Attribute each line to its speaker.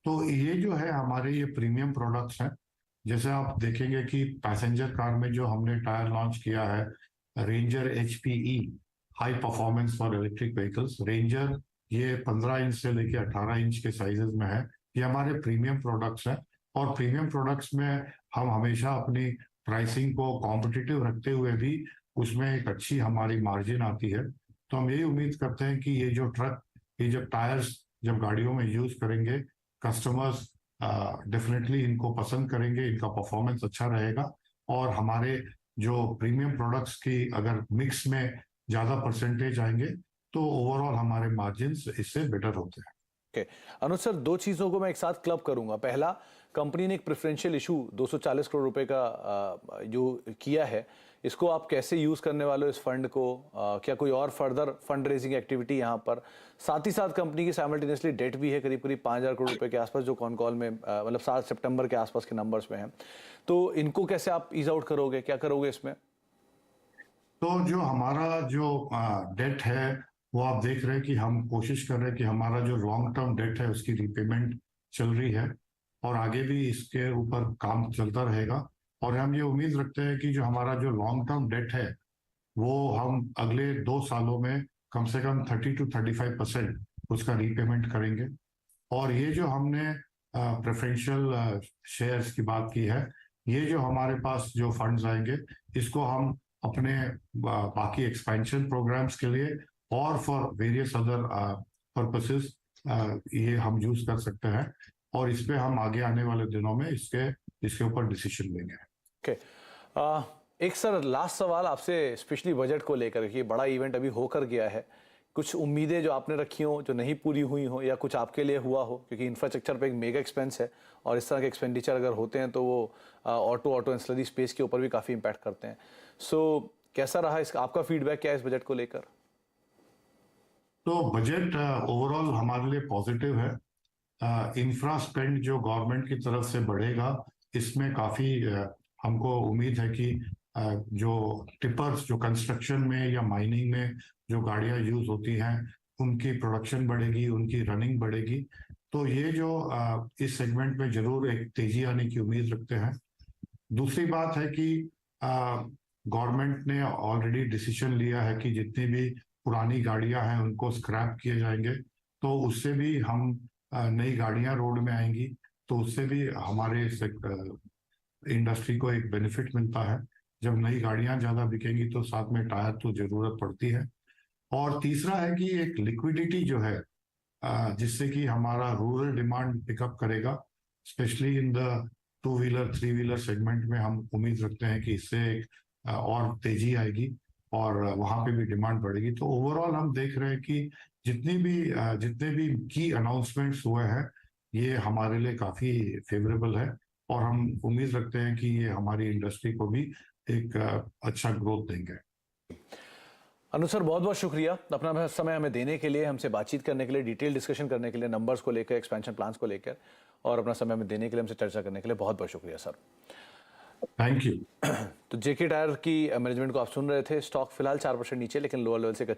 Speaker 1: तो ये जो है हमारे ये प्रीमियम प्रोडक्ट्स हैं। जैसे आप देखेंगे कि पैसेंजर कार में जो हमने टायर लॉन्च किया है, ranger HPE, high performance for electric vehicles ranger, ये 15 इंच से लेके 18 इंच के साइजेस में है। ये हमारे प्रीमियम प्रोडक्ट्स हैं। और प्रीमियम प्रोडक्ट्स में हम हमेशा अपनी प्राइसिंग को कॉम्पिटिटिव रखते हुए भी उसमें एक अच्छी हमारी मार्जिन आती है। तो हम यही उम्मीद करते हैं कि ये जो ट्रक, ये जब टायर्स जब गाड़ियों में यूज करेंगे, कस्टमर्स डेफिनेटली इनको पसंद करेंगे, इनका परफॉर्मेंस अच्छा रहेगा। और हमारे जो प्रीमियम प्रोडक्ट्स की अगर मिक्स में ज़्यादा परसेंटेज आएंगे तो ओवरऑल हमारे मार्जिन्स इससे बेटर होते हैं।
Speaker 2: ओके अनुज सर, दो चीज़ों को मैं एक साथ क्लब करूंगा। पहला, कंपनी ने एक प्रेफरेंशियल इशू 240 करोड़ रुपए का जो किया है, इसको आप कैसे यूज़ करने वाले हो इस फंड को? क्या कोई और फर्दर फंड रेजिंग एक्टिविटी यहाँ पर? साथ ही साथ कंपनी की साइमल्टेनियसली डेट भी है करीब करीब 5,000 करोड़ रुपए के आसपास, जो कॉन कॉल में मतलब 7 सितंबर के आसपास के नंबर्स में है। तो इनको कैसे आप ईज आउट करोगे, क्या करोगे इसमें?
Speaker 1: तो जो हमारा जो डेट है, वो आप देख रहे हैं कि हम कोशिश कर रहे हैं कि हमारा जो लॉन्ग टर्म डेट है उसकी रिपेमेंट चल रही है, और आगे भी इसके ऊपर काम चलता रहेगा। और हम ये उम्मीद रखते हैं कि जो हमारा जो लॉन्ग टर्म डेट है वो हम अगले 2 सालों में कम से कम 30 to 35% उसका रीपेमेंट करेंगे। और ये जो हमने प्रेफरेंशियल शेयर्स की बात की है, ये जो हमारे पास जो फंड्स आएंगे, इसको हम अपने बाकी एक्सपेंशन प्रोग्राम्स के लिए और फॉर वेरियस अदर पर्पसेस ये हम यूज कर सकते हैं। और इस पे हम आगे आने वाले दिनों में इसके इसके ऊपर डिसीजन लेंगे।
Speaker 2: ओके एक सर लास्ट सवाल आपसे, स्पेशली बजट को लेकर कि बड़ा इवेंट अभी होकर गया है, कुछ उम्मीदें जो आपने रखी हो जो नहीं पूरी हुई हो, या कुछ आपके लिए हुआ हो, क्योंकि इंफ्रास्ट्रक्चर पे एक मेगा एक्सपेंस है और इस तरह के एक्सपेंडिचर अगर होते हैं तो वो ऑटो एंसिलरी स्पेस के ऊपर भी काफ़ी इम्पैक्ट करते हैं। सो कैसा रहा इसका, आपका फीडबैक क्या है इस बजट को लेकर?
Speaker 1: तो बजट ओवरऑल हमारे लिए पॉजिटिव है। इंफ्रा स्पेंड जो गवर्नमेंट की तरफ से बढ़ेगा, इसमें काफ़ी हमको उम्मीद है कि जो टिपर्स जो कंस्ट्रक्शन में या माइनिंग में जो गाड़ियां यूज होती हैं, उनकी प्रोडक्शन बढ़ेगी, उनकी रनिंग बढ़ेगी। तो ये जो इस सेगमेंट में जरूर एक तेजी आने की उम्मीद रखते हैं। दूसरी बात है कि गवर्नमेंट ने ऑलरेडी डिसीजन लिया है कि जितनी भी पुरानी गाड़ियां हैं उनको स्क्रैप किए जाएंगे। तो उससे भी हम नई गाड़ियां रोड में आएंगी, तो उससे भी हमारे इंडस्ट्री को एक बेनिफिट मिलता है। जब नई गाड़ियां ज्यादा बिकेंगी तो साथ में टायर तो जरूरत पड़ती है। और तीसरा है कि एक लिक्विडिटी जो है, जिससे कि हमारा रूरल डिमांड पिकअप करेगा, specially in the 2 wheeler 3 wheeler segment में हम उम्मीद रखते हैं कि इससे एक और तेजी आएगी और वहां पे भी डिमांड बढ़ेगी। तो ओवरऑल हम देख रहे हैं कि जितने भी की अनाउंसमेंट्स हुए हैं, ये हमारे लिए काफी फेवरेबल है। और हम उम्मीद रखते हैं कि ये हमारी इंडस्ट्री को भी एक अच्छा ग्रोथ देंगे।
Speaker 2: अनुज सर, बहुत बहुत शुक्रिया अपना समय हमें देने के लिए, हमसे बातचीत करने के लिए, डिटेल डिस्कशन करने के लिए, नंबर्स को लेकर, एक्सपेंशन प्लान्स को लेकर, और अपना समय हमें देने के लिए, हमसे चर्चा करने के लिए बहुत बहुत शुक्रिया सर।
Speaker 1: Thank you.
Speaker 2: तो जेके टायर की मैनेजमेंट को आप सुन रहे थे। स्टॉक फिलहाल 4% नीचे, लेकिन लोअर लेवल से एक अच्छी